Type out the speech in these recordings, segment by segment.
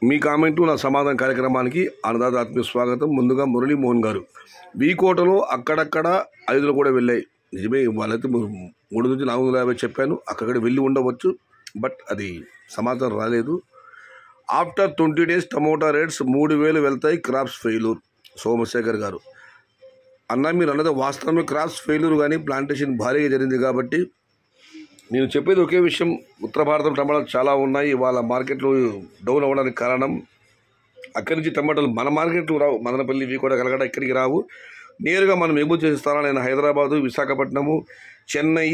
మీ కామెంటు నా సమాధాన కార్యక్రమానికి అన్నదాత ఆత్మీయ స్వాగతం. ముందుగా మురళీమోహన్ గారు, వీకోటలో అక్కడక్కడ 5 కూడా వెళ్ళాయి. నిజమే, వాళ్ళైతే 3 నుంచి 450 చెప్పాను, అక్కడ వెళ్ళి ఉండవచ్చు, బట్ అది సమాచారం రాలేదు. ఆఫ్టర్ 20 days టమోటా రేట్స్ 3000 వెళ్తాయి, క్రాప్స్ ఫెయిల్యూర్. సోమశేఖర్ గారు, అన్న మీరు అన్నది వాస్తవమే, క్రాప్స్ ఫెయిల్యూర్ కానీ ప్లాంటేషన్ భారీగా జరిగింది. కాబట్టి నేను చెప్పేది ఒకే విషయం, ఉత్తర భారతం టమాటాలు చాలా ఉన్నాయి. వాళ్ళ మార్కెట్లు డౌన్ అవ్వడానికి కారణం అక్కడి నుంచి టమాటాలు మన మార్కెట్లు రావు. మదనపల్లి వీకోట కలగడ ఇక్కడికి రావు, నేరుగా మనం ఎగుమతి చేసే స్థలాలైన హైదరాబాదు, విశాఖపట్నము, చెన్నై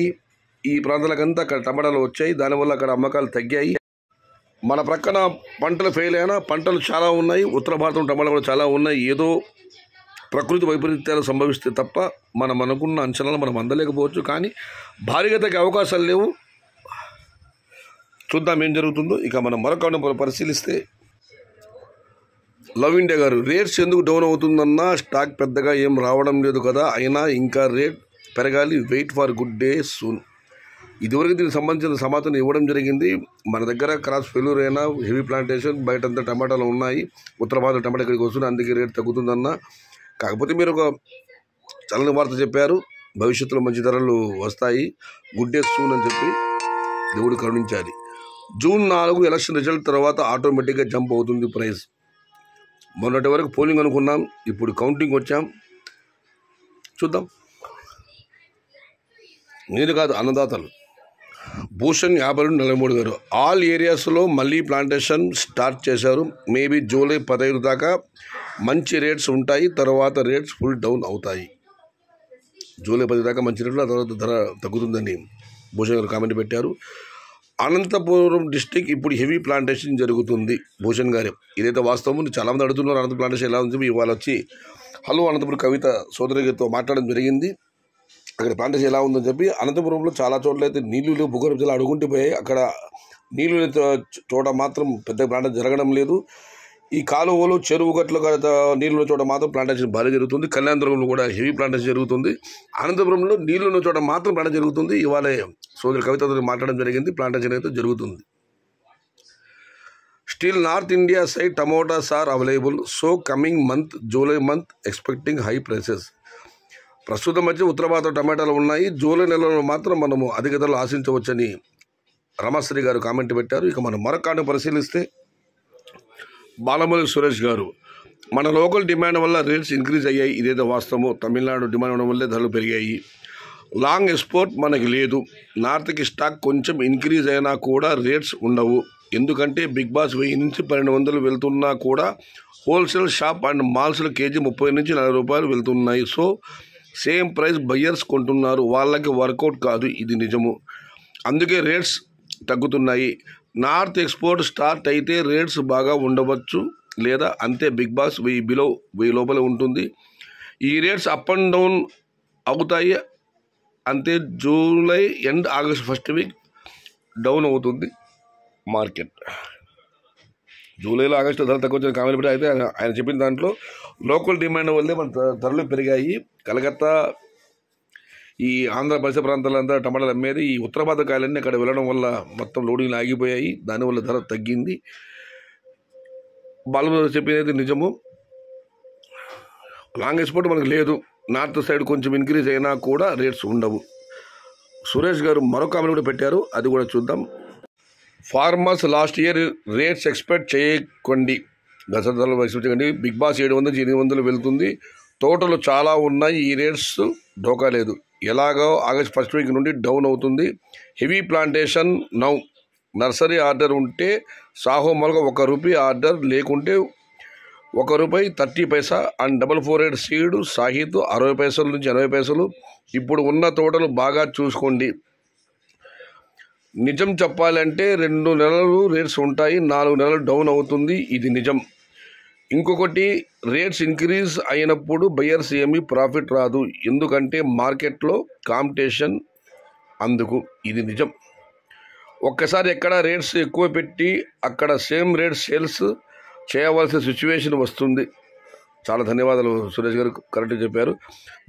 ఈ ప్రాంతాలకంతా అక్కడ టమాటాలు వచ్చాయి. దానివల్ల అక్కడ అమ్మకాలు తగ్గాయి. మన ప్రక్కన పంటలు ఫెయిల్ అయినా పంటలు చాలా ఉన్నాయి. ఉత్తర భారతం టమాటాలు కూడా చాలా ఉన్నాయి. ఏదో ప్రకృతి వైపరీత్యాలు సంభవిస్తే తప్ప మనం అనుకున్న అంచనాలు మనం అందలేకపోవచ్చు. కానీ భారీగా తగ్గే అవకాశాలు లేవు. చూద్దాం ఏం జరుగుతుందో. ఇక మనం మరొక పరిశీలిస్తే, లవ్ ఇండియా గారు, రేట్స్ ఎందుకు డౌన్ అవుతుందన్నా స్టాక్ పెద్దగా ఏం రావడం లేదు కదా, అయినా ఇంకా రేట్ పెరగాలి, wait for good day soon. ఇదివరకు దీనికి సంబంధించిన సమాచారం ఇవ్వడం జరిగింది. మన దగ్గర క్రాస్ ఫెయిల్యూర్ అయినా హెవీ ప్లాంటేషన్, బయటంతా టమాటాలు ఉన్నాయి, ఉత్తర భారత టమాటా ఇక్కడికి వస్తుంది, అందుకే రేట్ తగ్గుతుందన్న. కాకపోతే మీరు ఒక చల్లని వార్త చెప్పారు, భవిష్యత్తులో మంచి ధరలు వస్తాయి, గుడ్ డే సూన్ అని చెప్పి దేవుడు కరుణించాలి. June 4 ఎలక్షన్ రిజల్ట్ తర్వాత ఆటోమేటిక్గా జంప్ అవుతుంది ప్రైస్. మొన్నటి వరకు పోలింగ్ అనుకున్నాం, ఇప్పుడు కౌంటింగ్ వచ్చాం, చూద్దాం. నేను కాదు, అన్నదాతలు. భూషణ్ 5243 గారు, ఆల్ ఏరియాస్లో మళ్ళీ ప్లాంటేషన్ స్టార్ట్ చేశారు. మేబీ జూలై 15 దాకా మంచి రేట్స్ ఉంటాయి, తర్వాత రేట్స్ ఫుల్ డౌన్ అవుతాయి. జూలై 10 దాకా మంచి రేట్లు, ఆ తర్వాత ధర తగ్గుతుందని భూషణ్ గారు కామెంట్ పెట్టారు. అనంతపురం డిస్టిక్ ఇప్పుడు హెవీ ప్లాంటేషన్ జరుగుతుంది. భూషణ్ గారు, ఇదైతే వాస్తవం. చాలామంది అడుగుతున్నారు అనంతపురం ప్లాంటేషన్ ఎలా ఉంది. ఇవాళ వచ్చి హలో అనంతపురం కవిత సోదరి గారితో మాట్లాడడం జరిగింది. అక్కడ ప్లాంటేషన్ ఎలా ఉందని చెప్పి. అనంతపురంలో చాలా చోట్ల అయితే నీళ్లు భూగర్భ జలాలు అడుగుంటూ పోయాయి. అక్కడ నీళ్లు చోట మాత్రం పెద్ద ప్లాంటేషన్ జరగడం లేదు. ఈ కాలువలు, చెరువు గట్ల నీళ్ళున్న చోట మాత్రం ప్లాంటేషన్ భారీ జరుగుతుంది. కళ్యాణదుర్గంలో కూడా హెవీ ప్లాంటేషన్ జరుగుతుంది. అనంతపురంలో నీళ్లున్న చోట మాత్రం ప్లాంటేషన్ జరుగుతుంది. ఇవాళ సోదరి కవితతో మాట్లాడడం జరిగింది. ప్లాంటేషన్ అయితే జరుగుతుంది. Still north India side tomatoes are available, so coming month July month expecting high prices. ప్రస్తుతం వచ్చి ఉత్తర భారత టమాటాలు ఉన్నాయి. జూలై నెలలో మాత్రం మనము అధిక ధరలు ఆశించవచ్చని రమశ్రీ గారు కామెంట్ పెట్టారు. ఇక మనం మరొక పరిశీలిస్తే, బాలమల్లి సురేష్ గారు, మన లోకల్ డిమాండ్ వల్ల రేట్స్ ఇంక్రీజ్ అయ్యాయి, ఇదేదో వాస్తవము. తమిళనాడు డిమాండ్ ఉండడం వల్లే ధరలు పెరిగాయి. లాంగ్ ఎక్స్పోర్ట్ మనకి లేదు. నార్త్కి స్టాక్ కొంచెం ఇంక్రీజ్ అయినా కూడా రేట్స్ ఉండవు. ఎందుకంటే బిగ్ బాస్ 1000 నుంచి 1200 వెళ్తున్నా కూడా హోల్సేల్ షాప్ అండ్ మాల్స్లో కేజీ 30 నుంచి 40 రూపాయలు వెళ్తున్నాయి. సో సేమ్ ప్రైస్ బయ్యర్స్ కొంటున్నారు, వాళ్ళకి వర్కౌట్ కాదు, ఇది నిజము. అందుకే రేట్స్ తగ్గుతున్నాయి. నార్త్ ఎక్స్పోర్ట్ స్టార్ట్ అయితే రేట్స్ బాగా ఉండవచ్చు, లేదా అంతే. బిగ్ బాస్ 1000 లోపల ఉంటుంది. ఈ రేట్స్ అప్ అండ్ డౌన్ అవుతాయి అంతే. July end August first week down అవుతుంది మార్కెట్. జూలైలో ఆగస్టు ధర తక్కువ కామెంట్ పెట్టి అయితే ఆయన చెప్పిన దాంట్లో లోకల్ డిమాండ్ వల్లే మన ధరలు పెరిగాయి. కలకత్తా, ఈ ఆంధ్ర పరిసర ప్రాంతాలంతా టమాటాలు అమ్మేది. ఈ ఉత్తర భారత కాయలన్నీ అక్కడ వెళ్ళడం వల్ల మొత్తం లోడింగ్లు ఆగిపోయాయి, దానివల్ల ధర తగ్గింది. బాలమల్లి చెప్పేది నిజము. లాంగ్ ఎక్స్పోర్ట్ మనకు లేదు. నార్త్ సైడ్ కొంచెం ఇంక్రీజ్ అయినా కూడా రేట్స్ ఉండవు. సురేష్ గారు మరొక కామెంట్ కూడా పెట్టారు, అది కూడా చూద్దాం. Farmers last year rates expect చేయకండి, గత ధరలు ఎక్స్పెక్ట్ చేయకండి. బిగ్ బాస్ 700 నుంచి 800 వెళ్తుంది. తోటలు చాలా ఉన్నాయి, ఈ రేట్స్ ఢోకా లేదు. ఎలాగో ఆగస్ట్ ఫస్ట్ వీక్ నుండి డౌన్ అవుతుంది. Heavy plantation now. Nursery order ఉంటే సాహో మొలక ₹1 ఆర్డర్, లేకుంటే ₹1.30 అండ్ 448 సీడ్ సాహిత్ 60 పైసల నుంచి 80 పైసలు. ఇప్పుడు ఉన్న తోటలు బాగా చూసుకోండి. నిజం చెప్పాలంటే 2 నెలలు రేట్స్ ఉంటాయి, 4 నెలలు డౌన్ అవుతుంది, ఇది నిజం. ఇంకొకటి, రేట్స్ ఇంక్రీజ్ అయినప్పుడు బయర్స్ ఏమీ ప్రాఫిట్ రాదు, ఎందుకంటే మార్కెట్లో కాంపిటీషన్, అందుకు ఇది నిజం. ఒక్కసారి ఎక్కడ రేట్స్ ఎక్కువ పెట్టి అక్కడ సేమ్ రేట్ సేల్స్ చేయవలసిన సిచ్యువేషన్ వస్తుంది. చాలా ధన్యవాదాలు సురేష్ గారు, కరెక్ట్గా చెప్పారు.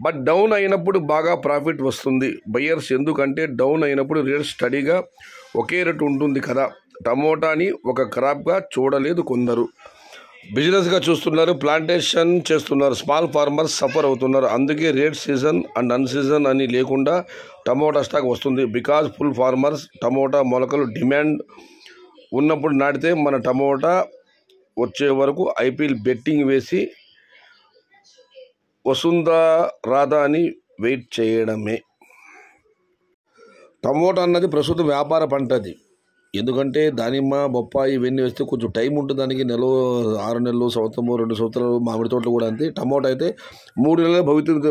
బట్ డౌన్ అయినప్పుడు బాగా ప్రాఫిట్ వస్తుంది బయ్యర్స్, ఎందుకంటే డౌన్ అయినప్పుడు రేట్ స్టడీగా ఒకే రేటు ఉంటుంది కదా, టమోటాని ఒక క్రాప్గా చూడలేదు కొందరు, బిజినెస్గా చూస్తున్నారు, ప్లాంటేషన్ చేస్తున్నారు. స్మాల్ ఫార్మర్స్ సఫర్ అవుతున్నారు. అందుకే rate season and an season అని లేకుండా టమోటా స్టాక్ వస్తుంది. బికాజ్ ఫుల్ ఫార్మర్స్ టమోటా మొలకలు డిమాండ్ ఉన్నప్పుడు నాటితే మన టమోటా వచ్చే వరకు ఐపీఎల్ బెట్టింగ్ వేసి వస్తుందా రాదా అని వెయిట్ చేయడమే. టమోటా అన్నది ప్రస్తుతం వ్యాపార పంటది. ఎందుకంటే దానిమ్మ, బొప్పాయి ఇవన్నీ వేస్తే కొంచెం టైం ఉంటుంది. దానికి 6 నెలలు, సంవత్సరము, 2 సంవత్సరాలు. మామిడి తోటలు కూడా అంతే. టమోటా అయితే 3 నెలల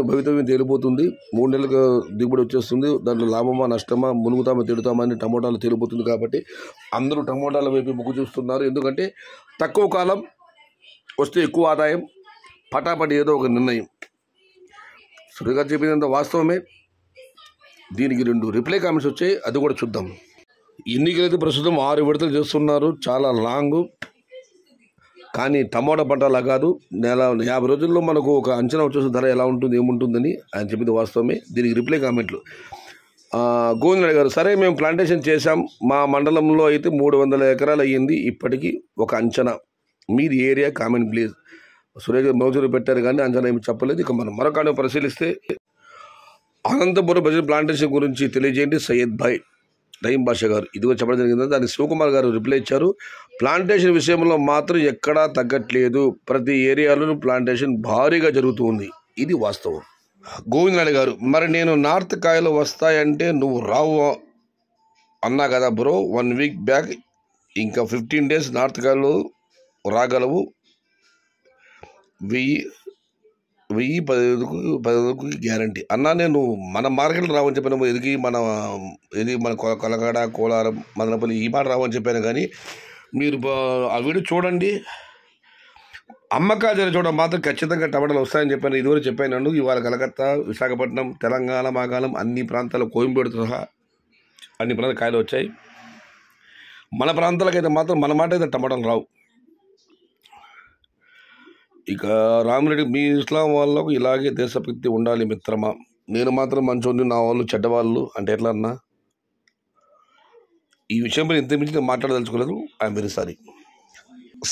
భవితవ్యం తేలిపోతుంది. 3 నెలలకు దిగుబడి వచ్చేస్తుంది. దాంట్లో లాభమా నష్టమా, మునుగుతామా తిడుతామా అని టమోటాలు తేలిపోతుంది. కాబట్టి అందరూ టమోటాల వైపు మొగ్గు చూస్తున్నారు. ఎందుకంటే తక్కువ కాలం వస్తే ఎక్కువ ఆదాయం, పటాపటి ఏదో ఒక నిర్ణయం. సురేగా చెప్పినంత వాస్తవమే. దీనికి 2 రిప్లై కామెంట్స్ వచ్చాయి, అది కూడా చూద్దాం. ఎన్నికలైతే ప్రస్తుతం 6 విడతలు చేస్తున్నారు, చాలా లాంగ్. కానీ టమోటా పంట అలా కాదు. 50 రోజుల్లో మనకు ఒక అంచనా వచ్చేసి ధర ఎలా ఉంటుంది, ఏముంటుందని ఆయన చెప్పింది వాస్తవమే. దీనికి రిప్లై కామెంట్లు. గోవిందరావు గారు, సరే మేము ప్లాంటేషన్ చేశాం. మా మండలంలో అయితే 300 ఎకరాలు అయ్యింది ఇప్పటికీ. ఒక అంచనా మీది ఏరియా కామెంట్ ప్లీజ్. సురేష్ మౌజూరు పెట్టారు కానీ అంచనా ఏమి చెప్పలేదు. ఇక మనం మరొక పరిశీలిస్తే అనంతపురం బడ్జెట్ ప్లాంటేషన్ గురించి తెలియజేయండి సయ్యద్ భాయ్ రహీం బాషా గారు. ఇదిగో చెప్పడం జరిగింది. దానికి శివకుమార్ గారు రిప్లై ఇచ్చారు. ప్లాంటేషన్ విషయంలో మాత్రం ఎక్కడా తగ్గట్లేదు. ప్రతి ఏరియాలోనూ ప్లాంటేషన్ భారీగా జరుగుతుంది. ఇది వాస్తవం. గోవిందరాడు గారు, మరి నేను నార్త్ కాయలు వస్తాయంటే నువ్వు రావు అన్నా కదా బ్రో 1 వీక్ బ్యాక్. ఇంకా 15 డేస్ నార్త్ కాయలు రాగలవు. 1015కు గ్యారంటీ అన్నా. నేను మన మార్కెట్లో రావని చెప్పాను. మన కొలగాడ, కోలారం, మదనపల్లి ఈ మాట రావని చెప్పాను. కానీ మీరు ఆ వీడియో చూడండి. అమ్మకాలు చూడడం మాత్రం ఖచ్చితంగా టమాటాలు వస్తాయని చెప్పాను. ఇదివరకు చెప్పాను. ఇవాళ కలకత్తా, విశాఖపట్నం, తెలంగాణ, మాగాలం అన్ని ప్రాంతాలు, కోయంబేడు సహా అన్ని ప్రాంతాల కాయలు వచ్చాయి. మన ప్రాంతాలకైతే మాత్రం మన మాట అయితే టమాటాలు రావు. ఇక రామిరెడ్డి, మీ ఇస్లాం వాళ్ళకు ఇలాగే దేశభక్తి ఉండాలి మిత్రమా. నేను మాత్రం మంచోని, నా వాళ్ళు చెడ్డవాళ్ళు అంటే ఎట్లా అన్నా. ఈ విషయంపై ఇంత మించి నేను మాట్లాడదలుచుకోలేదు. I'm very sorry.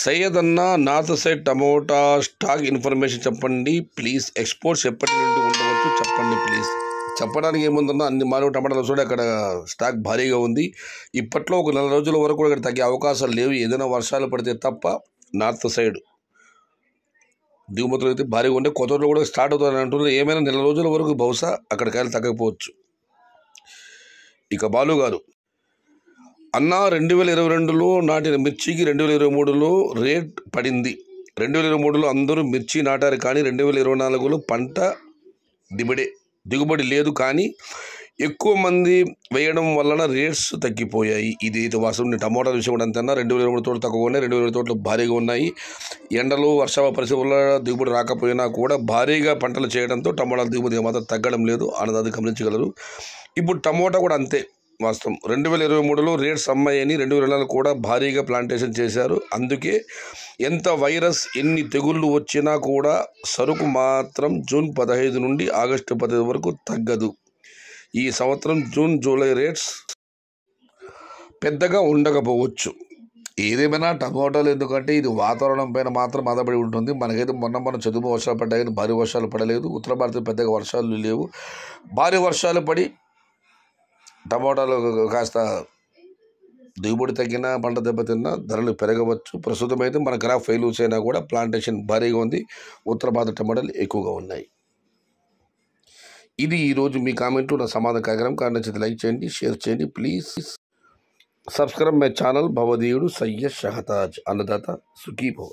సయ్యద్ అన్న, north side tomato stock information చెప్పండి ప్లీజ్. ఎక్స్పోర్ట్స్ ఎప్పటి నుండి ఉండవచ్చు చెప్పండి ప్లీజ్. చెప్పడానికి ఏముందన్నా, అన్ని మానవ టమాటాలు చూడే అక్కడ స్టాక్ భారీగా ఉంది. ఇప్పట్లో ఒక 4 రోజుల వరకు కూడా ఇక్కడ తగ్గే అవకాశాలు లేవు. ఏదైనా వర్షాలు పడితే తప్ప. నార్త్ సైడ్ దిగుమతులు అయితే భారీగా ఉండే. కొత్తలో కూడా స్టార్ట్ అవుతుందని అంటున్నారు. ఏమైనా 4 రోజుల వరకు బహుశా అక్కడ కాయలు తగ్గకపోవచ్చు. ఇక బాలు గారు, అన్న 2022లో నాటిన మిర్చికి 2023లో రేట్ పడింది. 2023లో అందరూ మిర్చి నాటారు. కానీ 2024లో పంట దిగుబడి లేదు. కానీ ఎక్కువ మంది వేయడం వలన రేట్స్ తగ్గిపోయాయి. ఇది అయితే వాస్తవం. టమోటాల విషయం కూడా అంతేనా. 2023 తోటలు తక్కువ ఉన్నాయి, 2020 తోటలు భారీగా ఉన్నాయి. ఎండలు, వర్షాభావ పరిస్థితుల దిగుబడి రాకపోయినా కూడా భారీగా పంటలు చేయడంతో టమోటాల దిగుబడి మాత్రం తగ్గడం లేదు అన్నది గమనించగలరు. ఇప్పుడు టమోటా కూడా అంతే వాస్తవం. 2023లో రేట్స్ అమ్మాయని 2024 కూడా భారీగా ప్లాంటేషన్ చేశారు. అందుకే ఎంత వైరస్, ఎన్ని తెగుళ్ళు వచ్చినా కూడా సరుకు మాత్రం జూన్ 15 నుండి ఆగస్టు 15 వరకు తగ్గదు. ఈ సంవత్సరం జూన్, జూలై రేట్స్ పెద్దగా ఉండకపోవచ్చు. ఏదేమైనా టమోటాలు ఎందుకంటే ఇది వాతావరణం పైన మాత్రం ఆధారపడి ఉంటుంది. మనకైతే మొన్న చదువు వర్షాలు పడ్డాయి కానీ భారీ వర్షాలు పడలేదు. ఉత్తర భారతం పెద్దగా వర్షాలు లేవు. భారీ వర్షాలు పడి టమోటాలు కాస్త దిగుబడి తగ్గినా, పంట దెబ్బతిన్నా ధరలు పెరగవచ్చు. ప్రస్తుతం అయితే మన క్రాప్ ఫెయిల్యూర్స్ అయినా కూడా ప్లాంటేషన్ భారీగా ఉంది. ఉత్తర భారత టమోటాలు ఎక్కువగా ఉన్నాయి. ఇది ఈరోజు మీ కామెంట్లు, నా సమాధాన కార్యక్రమం. కానీ నచ్చితే లైక్ చేయండి, షేర్ చేయండి ప్లీజ్. Subscribe my channel. భవదీయుడు సయ్యద్ షహతాజ్, అన్నదాత సుఖీ భవ.